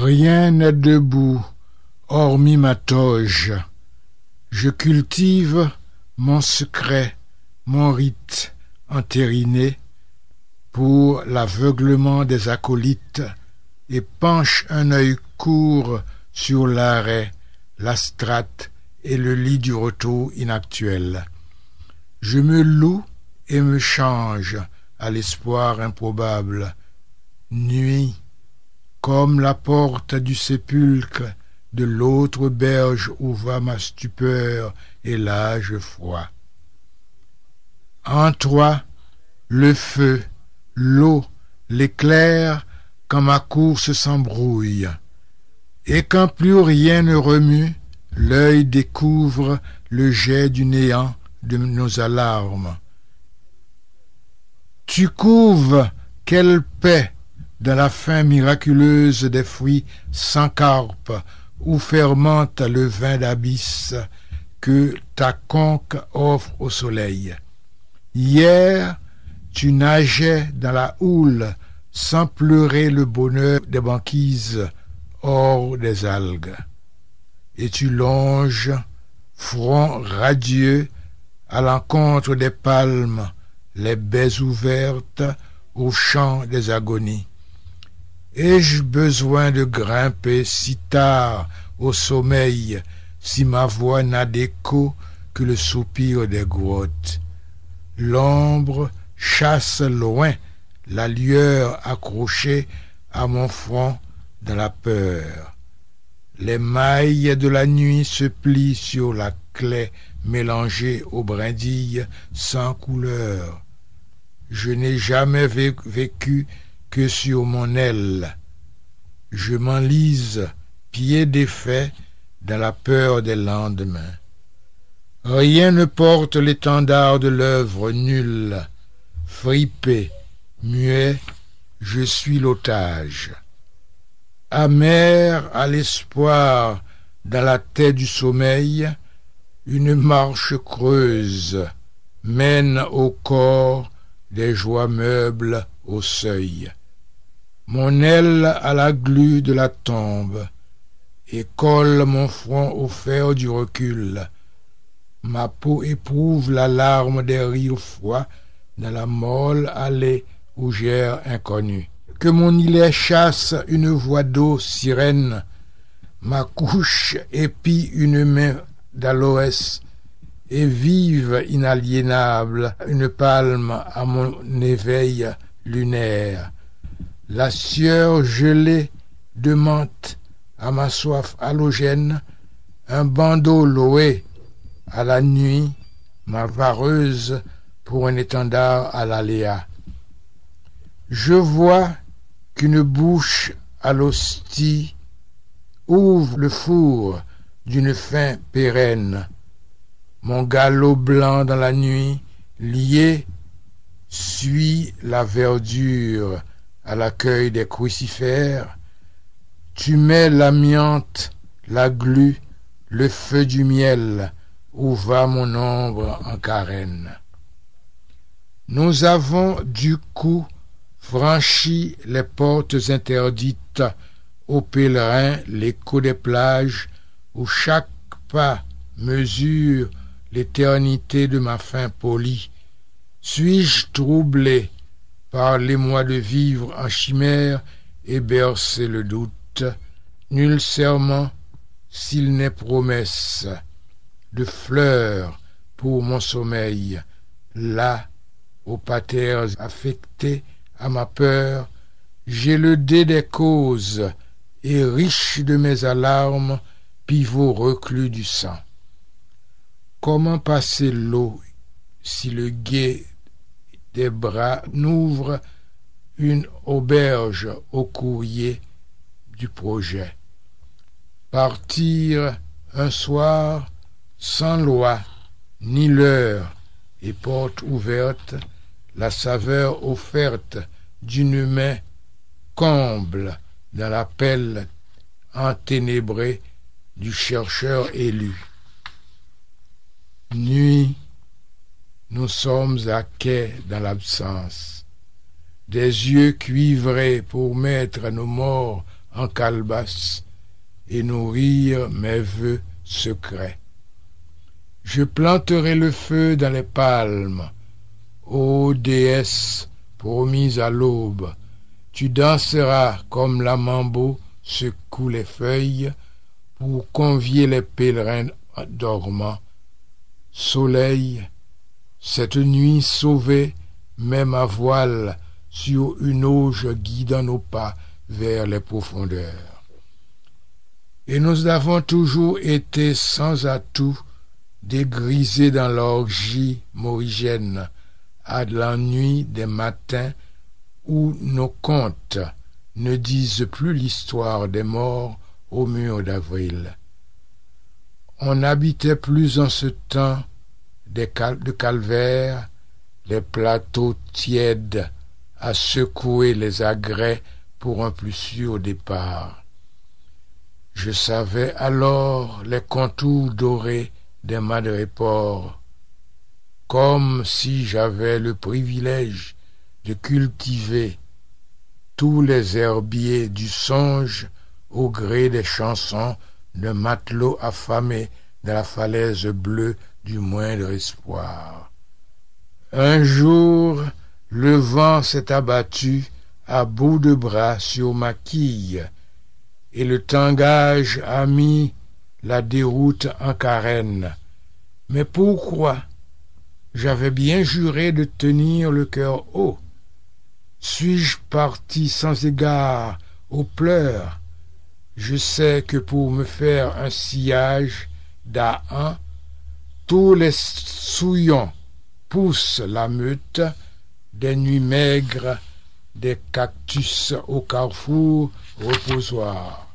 Rien n'est debout, hormis ma toge. Je cultive mon secret, mon rite entériné pour l'aveuglement des acolytes et penche un œil court sur l'arrêt, la strate et le lit du retour inactuel. Je me loue et me change à l'espoir improbable. Nuit, comme la porte du sépulcre de l'autre berge où va ma stupeur et l'âge froid. En toi, le feu, l'eau, l'éclair, quand ma course s'embrouille, et quand plus rien ne remue, l'œil découvre le jet du néant de nos alarmes. Tu couves, quelle paix, dans la fin miraculeuse des fruits sans carpe, où fermente le vin d'abysse que ta conque offre au soleil. Hier, tu nageais dans la houle sans pleurer le bonheur des banquises hors des algues. Et tu longes, front radieux, à l'encontre des palmes, les baies ouvertes au chant des agonies. Ai-je besoin de grimper si tard au sommeil si ma voix n'a d'écho que le soupir des grottes? L'ombre chasse loin la lueur accrochée à mon front dans la peur. Les mailles de la nuit se plient sur la claie mélangée aux brindilles sans couleur. Je n'ai jamais vécu que sur mon aile. Je m'enlise, pied défait, dans la peur des lendemains. Rien ne porte l'étendard de l'œuvre nulle. Fripé, muet, je suis l'otage. Amer à l'espoir, dans la tête du sommeil, une marche creuse mène au corps des joies meubles au seuil. Mon aile à la glu de la tombe et colle mon front au fer du recul. Ma peau éprouve l'alarme des rires froids dans la molle allée rougère inconnue. Que mon îlet chasse une voix d'eau sirène, ma couche épie une main d'aloès, et vive inaliénable une palme à mon éveil lunaire. La sueur gelée de menthe à ma soif halogène, un bandeau loué à la nuit, ma vareuse pour un étendard à l'aléa. Je vois qu'une bouche à l'hostie ouvre le four d'une faim pérenne. Mon galop blanc dans la nuit, lié, suit la verdure à l'accueil des crucifères. Tu mets l'amiante, la glu, le feu du miel, où va mon ombre en carène. Nous avons du coup franchi les portes interdites aux pèlerins, l'écho des plages, où chaque pas mesure l'éternité de ma faim polie. Suis-je troublé par l'émoi de vivre en chimère et bercer le doute? Nul serment, s'il n'est promesse, de fleurs pour mon sommeil, là, aux patères affectés à ma peur, j'ai le dé des causes, et riche de mes alarmes, pivot reclus du sang. Comment passer l'eau si le guet des bras n'ouvre une auberge au courrier du projet? Partir un soir sans loi ni l'heure et porte ouverte, la saveur offerte d'une main comble dans l'appel enténébré du chercheur élu. Nuit, nous sommes à quai dans l'absence, des yeux cuivrés pour mettre nos morts en calebasse et nourrir mes vœux secrets. Je planterai le feu dans les palmes, ô déesse promise à l'aube, tu danseras comme la mambo secoue les feuilles pour convier les pèlerins dormants. Soleil, cette nuit sauvée, mets ma voile sur une auge guidant nos pas vers les profondeurs. Et nous avons toujours été sans atout, dégrisés dans l'orgie morigène, à l'ennui des matins où nos contes ne disent plus l'histoire des morts au mur d'avril. On n'habitait plus en ce temps de calvaire les plateaux tièdes à secouer les agrès pour un plus sûr départ. Je savais alors les contours dorés des madrépores, comme si j'avais le privilège de cultiver tous les herbiers du songe au gré des chansons d'un matelot affamé de la falaise bleue du moindre espoir. Un jour, le vent s'est abattu à bout de bras sur ma quille, et le tangage a mis la déroute en carène. Mais pourquoi? J'avais bien juré de tenir le cœur haut. Suis-je parti sans égard aux pleurs? Je sais que pour me faire un sillage d'Ahan, tous les souillons poussent la meute, des nuits maigres, des cactus au carrefour reposoir.